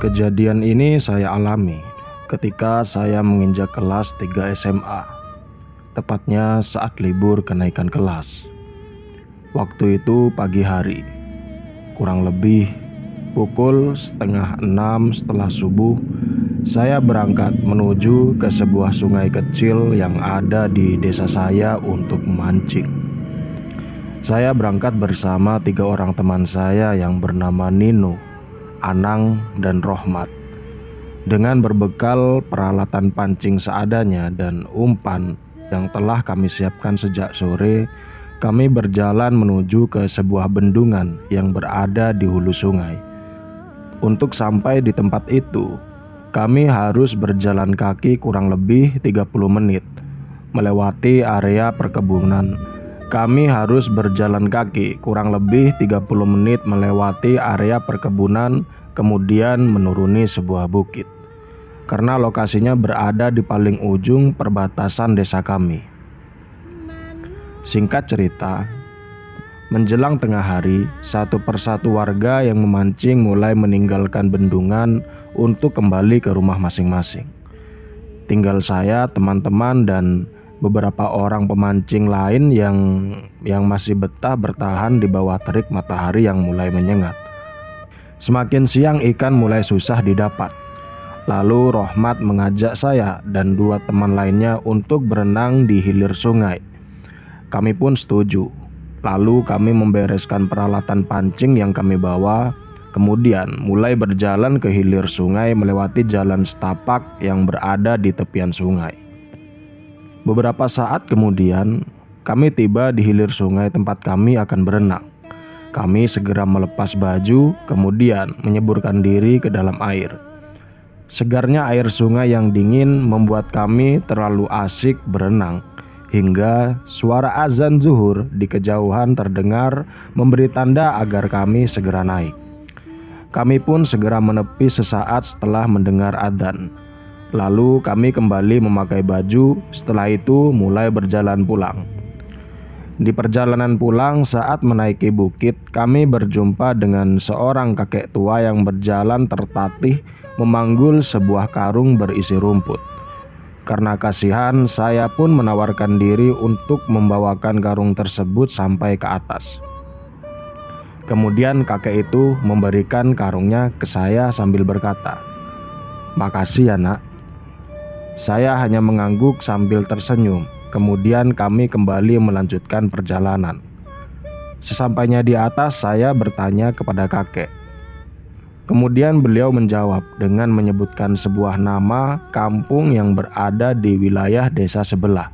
Kejadian ini saya alami ketika saya menginjak kelas 3 SMA, tepatnya saat libur kenaikan kelas. Waktu itu pagi hari, kurang lebih pukul 5:30 setelah subuh, saya berangkat menuju ke sebuah sungai kecil yang ada di desa saya untuk memancing. Saya berangkat bersama 3 orang teman saya yang bernama Nino, Anang, dan Rohmat. Dengan berbekal peralatan pancing seadanya dan umpan yang telah kami siapkan sejak sore, kami berjalan menuju ke sebuah bendungan yang berada di hulu sungai. Untuk sampai di tempat itu, kami harus berjalan kaki kurang lebih 30 menit, melewati area perkebunan. Kami harus berjalan kaki kurang lebih 30 menit melewati area perkebunan, kemudian menuruni sebuah bukit. Karena lokasinya berada di paling ujung perbatasan desa kami. Singkat cerita, menjelang tengah hari, satu persatu warga yang memancing mulai meninggalkan bendungan untuk kembali ke rumah masing-masing. Tinggal saya, teman-teman, dan beberapa orang pemancing lain yang masih betah bertahan di bawah terik matahari yang mulai menyengat. Semakin siang ikan mulai susah didapat. Lalu Rohmat mengajak saya dan 2 teman lainnya untuk berenang di hilir sungai. Kami pun setuju. Lalu kami membereskan peralatan pancing yang kami bawa, kemudian mulai berjalan ke hilir sungai melewati jalan setapak yang berada di tepian sungai. Beberapa saat kemudian, kami tiba di hilir sungai tempat kami akan berenang. Kami segera melepas baju, kemudian menyeburkan diri ke dalam air. Segarnya air sungai yang dingin membuat kami terlalu asik berenang, hingga suara azan zuhur di kejauhan terdengar memberi tanda agar kami segera naik. Kami pun segera menepi sesaat setelah mendengar adzan. Lalu kami kembali memakai baju, setelah itu mulai berjalan pulang. Di perjalanan pulang saat menaiki bukit, kami berjumpa dengan seorang kakek tua yang berjalan tertatih memanggul sebuah karung berisi rumput. Karena kasihan, saya pun menawarkan diri untuk membawakan karung tersebut sampai ke atas. Kemudian kakek itu memberikan karungnya ke saya sambil berkata, "Makasih ya nak." Saya hanya mengangguk sambil tersenyum. Kemudian kami kembali melanjutkan perjalanan. Sesampainya di atas, saya bertanya kepada kakek. Kemudian beliau menjawab dengan menyebutkan sebuah nama kampung yang berada di wilayah desa sebelah.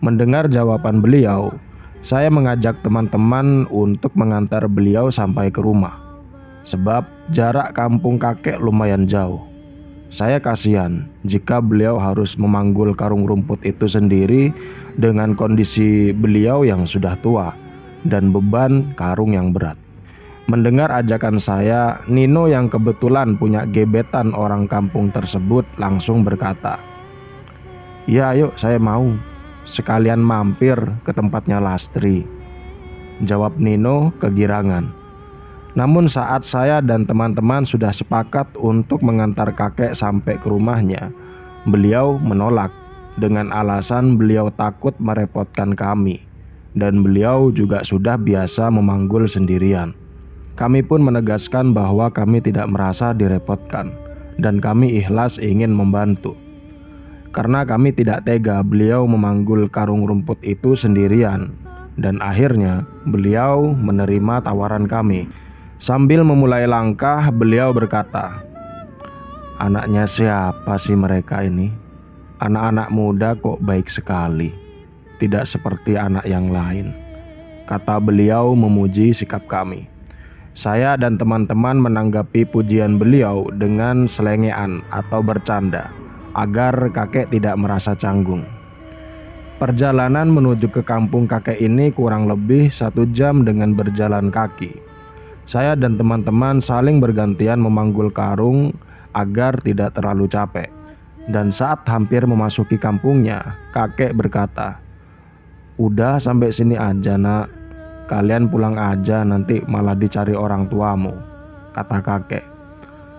Mendengar jawaban beliau, saya mengajak teman-teman untuk mengantar beliau sampai ke rumah. Sebab jarak kampung kakek lumayan jauh. Saya kasihan jika beliau harus memanggul karung rumput itu sendiri dengan kondisi beliau yang sudah tua dan beban karung yang berat. Mendengar ajakan saya, Nino yang kebetulan punya gebetan orang kampung tersebut langsung berkata, "Ya ayo saya mau, sekalian mampir ke tempatnya Lastri," jawab Nino kegirangan. Namun saat saya dan teman-teman sudah sepakat untuk mengantar kakek sampai ke rumahnya, beliau menolak dengan alasan beliau takut merepotkan kami dan beliau juga sudah biasa memanggul sendirian. Kami pun menegaskan bahwa kami tidak merasa direpotkan dan kami ikhlas ingin membantu. Karena kami tidak tega beliau memanggul karung rumput itu sendirian, dan akhirnya beliau menerima tawaran kami. Sambil memulai langkah, beliau berkata, "Anaknya siapa sih mereka ini? Anak-anak muda kok baik sekali, tidak seperti anak yang lain," kata beliau memuji sikap kami. Saya dan teman-teman menanggapi pujian beliau dengan selengean atau bercanda, agar kakek tidak merasa canggung. Perjalanan menuju ke kampung kakek ini kurang lebih 1 jam dengan berjalan kaki. Saya dan teman-teman saling bergantian memanggul karung agar tidak terlalu capek. Dan saat hampir memasuki kampungnya, kakek berkata, "Udah sampai sini aja nak, kalian pulang aja nanti malah dicari orang tuamu," kata kakek.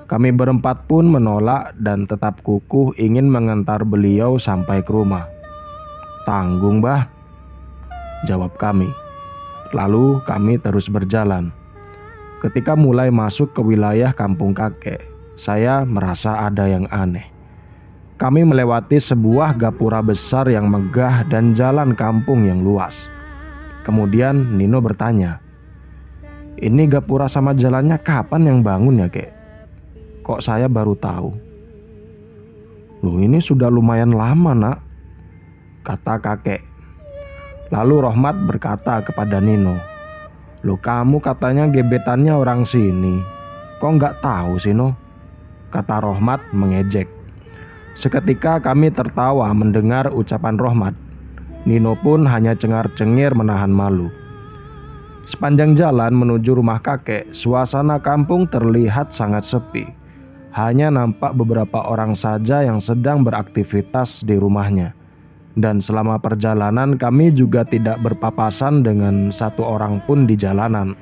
Kami berempat pun menolak dan tetap kukuh ingin mengantar beliau sampai ke rumah. "Tanggung, Bah," jawab kami. Lalu kami terus berjalan. Ketika mulai masuk ke wilayah kampung kakek, saya merasa ada yang aneh. Kami melewati sebuah gapura besar yang megah dan jalan kampung yang luas. Kemudian Nino bertanya, "Ini gapura sama jalannya kapan yang bangun ya, Kek? Kok saya baru tahu?" "Loh, ini sudah lumayan lama, Nak," kata kakek. Lalu Rohmat berkata kepada Nino, "Loh, kamu katanya gebetannya orang sini. Kok nggak tahu sih, No?" kata Rohmat mengejek. Seketika kami tertawa mendengar ucapan Rohmat. Nino pun hanya cengar-cengir menahan malu. Sepanjang jalan menuju rumah kakek, suasana kampung terlihat sangat sepi. Hanya nampak beberapa orang saja yang sedang beraktivitas di rumahnya. Dan selama perjalanan kami juga tidak berpapasan dengan satu orang pun di jalanan.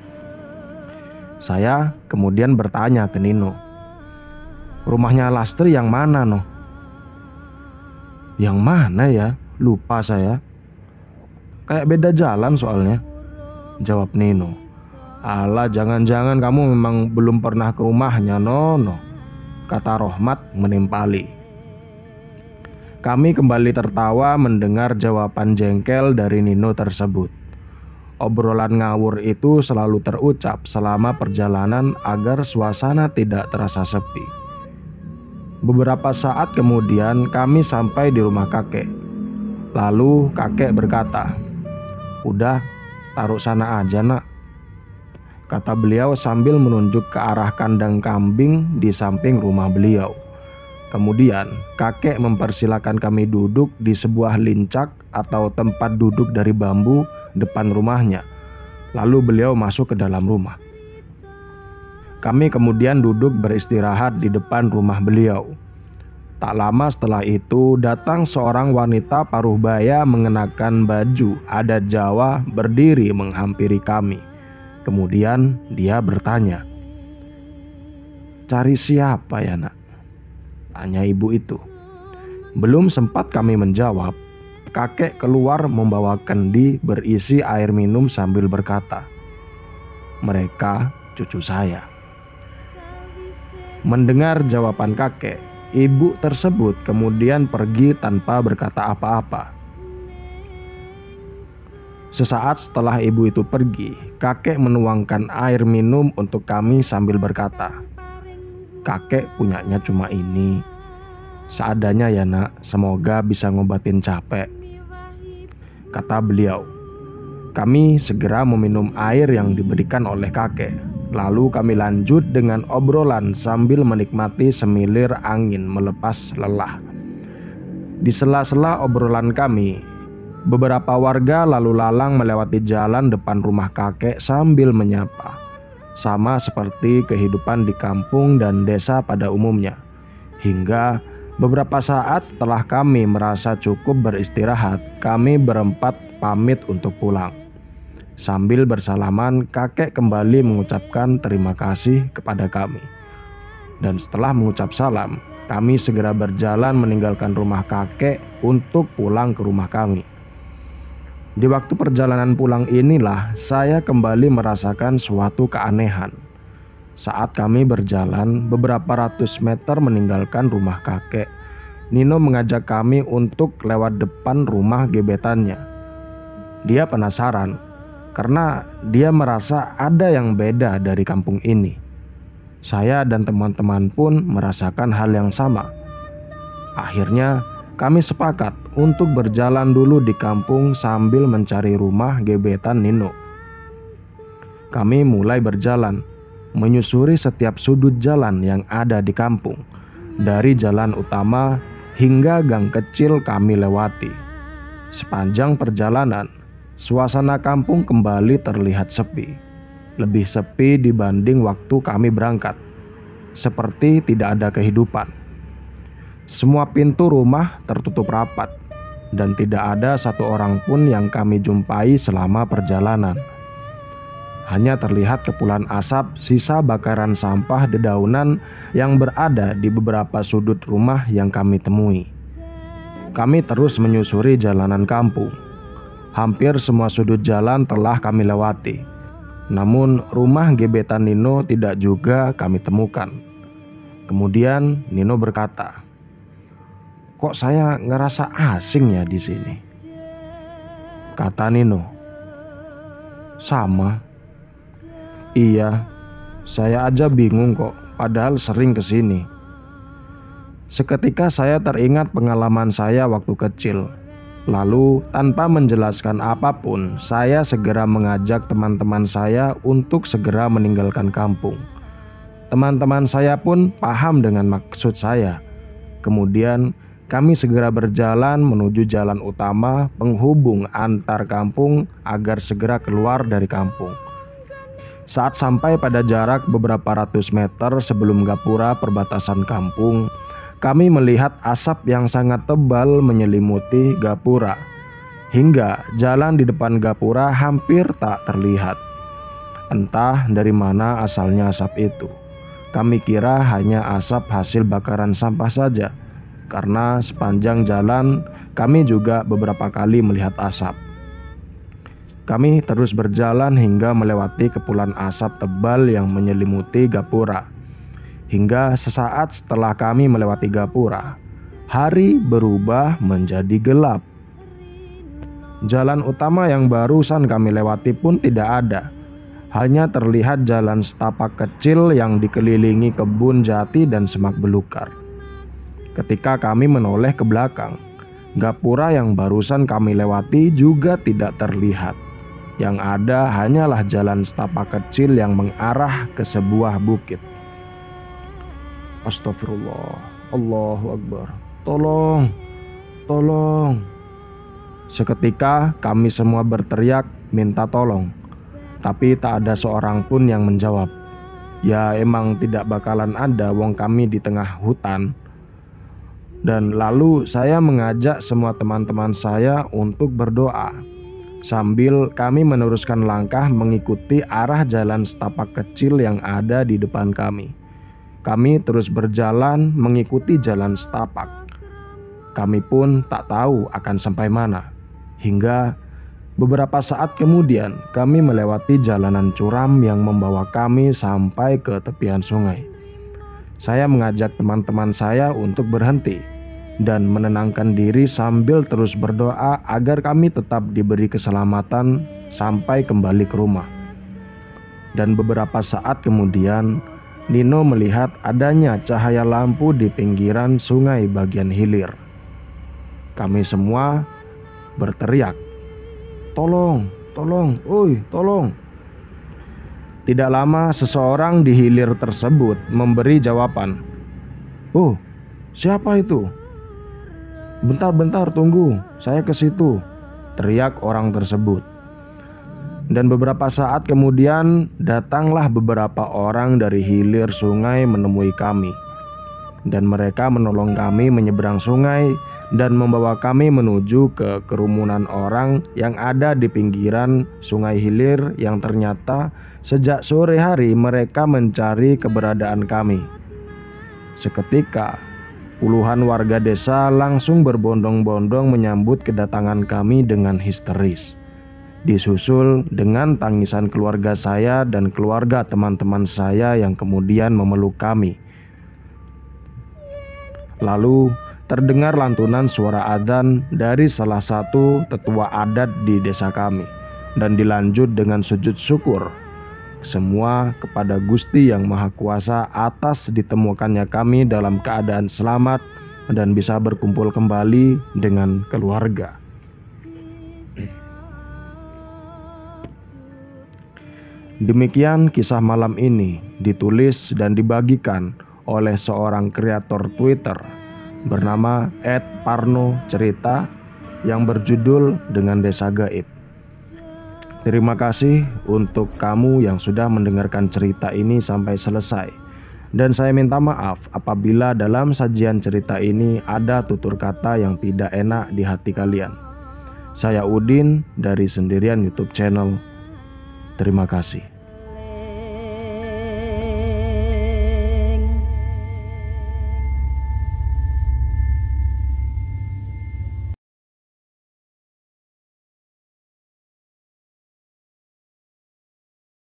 Saya kemudian bertanya ke Nino, "Rumahnya Lastri yang mana, No?" "Yang mana ya? Lupa saya. Kayak beda jalan soalnya," jawab Nino. "Alah, jangan-jangan kamu memang belum pernah ke rumahnya, No," kata Rohmat menimpali. Kami kembali tertawa mendengar jawaban jengkel dari Nino tersebut. Obrolan ngawur itu selalu terucap selama perjalanan agar suasana tidak terasa sepi. Beberapa saat kemudian kami sampai di rumah kakek. Lalu kakek berkata, "Udah, taruh sana aja, Nak," kata beliau sambil menunjuk ke arah kandang kambing di samping rumah beliau. Kemudian kakek mempersilakan kami duduk di sebuah lincak atau tempat duduk dari bambu depan rumahnya. Lalu beliau masuk ke dalam rumah. Kami kemudian duduk beristirahat di depan rumah beliau. Tak lama setelah itu datang seorang wanita paruh baya mengenakan baju adat Jawa berdiri menghampiri kami. Kemudian dia bertanya, "Cari siapa ya, Nak?" tanya ibu itu. Belum sempat kami menjawab, kakek keluar membawa kendi berisi air minum sambil berkata, "Mereka cucu saya." Mendengar jawaban kakek, ibu tersebut kemudian pergi tanpa berkata apa-apa. Sesaat setelah ibu itu pergi, kakek menuangkan air minum untuk kami sambil berkata, "Kakek punyanya cuma ini. Seadanya ya, Nak, semoga bisa ngobatin capek," kata beliau. Kami segera meminum air yang diberikan oleh kakek. Lalu kami lanjut dengan obrolan sambil menikmati semilir angin melepas lelah. Di sela-sela obrolan kami, beberapa warga lalu lalang melewati jalan depan rumah kakek sambil menyapa. Sama seperti kehidupan di kampung dan desa pada umumnya. Hingga beberapa saat setelah kami merasa cukup beristirahat, kami berempat pamit untuk pulang. Sambil bersalaman, kakek kembali mengucapkan terima kasih kepada kami. Dan setelah mengucap salam, kami segera berjalan meninggalkan rumah kakek untuk pulang ke rumah kami. Di waktu perjalanan pulang inilah saya kembali merasakan suatu keanehan. Saat kami berjalan beberapa ratus meter meninggalkan rumah kakek, Nino mengajak kami untuk lewat depan rumah gebetannya. Dia penasaran karena dia merasa ada yang beda dari kampung ini. Saya dan teman-teman pun merasakan hal yang sama. Akhirnya kami sepakat untuk berjalan dulu di kampung sambil mencari rumah gebetan Nino. Kami mulai berjalan, menyusuri setiap sudut jalan yang ada di kampung. Dari jalan utama hingga gang kecil kami lewati. Sepanjang perjalanan, suasana kampung kembali terlihat sepi. Lebih sepi dibanding waktu kami berangkat. Seperti tidak ada kehidupan. Semua pintu rumah tertutup rapat dan tidak ada satu orang pun yang kami jumpai selama perjalanan. Hanya terlihat kepulan asap sisa bakaran sampah dedaunan yang berada di beberapa sudut rumah yang kami temui. Kami terus menyusuri jalanan kampung. Hampir semua sudut jalan telah kami lewati. Namun rumah gebetan Nino tidak juga kami temukan. Kemudian Nino berkata, "Kok saya ngerasa asing ya di sini?" Kata Nino, "Sama. Iya, saya aja bingung kok, padahal sering kesini." Seketika saya teringat pengalaman saya waktu kecil. Lalu tanpa menjelaskan apapun, saya segera mengajak teman-teman saya untuk segera meninggalkan kampung. Teman-teman saya pun paham dengan maksud saya. Kemudian kami segera berjalan menuju jalan utama penghubung antar kampung agar segera keluar dari kampung. Saat sampai pada jarak beberapa ratus meter sebelum gapura perbatasan kampung, kami melihat asap yang sangat tebal menyelimuti gapura, hingga jalan di depan gapura hampir tak terlihat. Entah dari mana asalnya asap itu. Kami kira hanya asap hasil bakaran sampah saja, karena sepanjang jalan kami juga beberapa kali melihat asap. Kami terus berjalan hingga melewati kepulan asap tebal yang menyelimuti gapura. Hingga sesaat setelah kami melewati gapura, hari berubah menjadi gelap. Jalan utama yang barusan kami lewati pun tidak ada. Hanya terlihat jalan setapak kecil yang dikelilingi kebun jati dan semak belukar. Ketika kami menoleh ke belakang, gapura yang barusan kami lewati juga tidak terlihat. Yang ada hanyalah jalan setapak kecil yang mengarah ke sebuah bukit. Astagfirullah, Allahu Akbar. Tolong, tolong. Seketika kami semua berteriak minta tolong. Tapi tak ada seorang pun yang menjawab. Ya emang tidak bakalan ada, wong kami di tengah hutan. Dan lalu saya mengajak semua teman-teman saya untuk berdoa. Sambil kami meneruskan langkah mengikuti arah jalan setapak kecil yang ada di depan kami. Kami terus berjalan mengikuti jalan setapak. Kami pun tak tahu akan sampai mana. Hingga beberapa saat kemudian kami melewati jalanan curam yang membawa kami sampai ke tepian sungai. Saya mengajak teman-teman saya untuk berhenti dan menenangkan diri sambil terus berdoa agar kami tetap diberi keselamatan sampai kembali ke rumah. Dan beberapa saat kemudian, Nino melihat adanya cahaya lampu di pinggiran sungai bagian hilir. Kami semua berteriak, "Tolong, tolong, oi, tolong." Tidak lama seseorang di hilir tersebut memberi jawaban, "Oh, siapa itu?" "Bentar, tunggu, saya ke situ," teriak orang tersebut. Dan beberapa saat kemudian datanglah beberapa orang dari hilir sungai menemui kami. Dan mereka menolong kami menyeberang sungai dan membawa kami menuju ke kerumunan orang yang ada di pinggiran sungai hilir yang ternyata sejak sore hari mereka mencari keberadaan kami. Seketika puluhan warga desa langsung berbondong-bondong menyambut kedatangan kami dengan histeris. Disusul dengan tangisan keluarga saya dan keluarga teman-teman saya yang kemudian memeluk kami. Lalu terdengar lantunan suara adzan dari salah satu tetua adat di desa kami, dan dilanjut dengan sujud syukur semua kepada Gusti Yang Maha Kuasa atas ditemukannya kami dalam keadaan selamat dan bisa berkumpul kembali dengan keluarga. Demikian kisah malam ini ditulis dan dibagikan oleh seorang kreator Twitter bernama @parnocerita yang berjudul dengan Desa Gaib. Terima kasih untuk kamu yang sudah mendengarkan cerita ini sampai selesai. Dan saya minta maaf apabila dalam sajian cerita ini ada tutur kata yang tidak enak di hati kalian. Saya Udin dari Sendirian YouTube Channel. Terima kasih.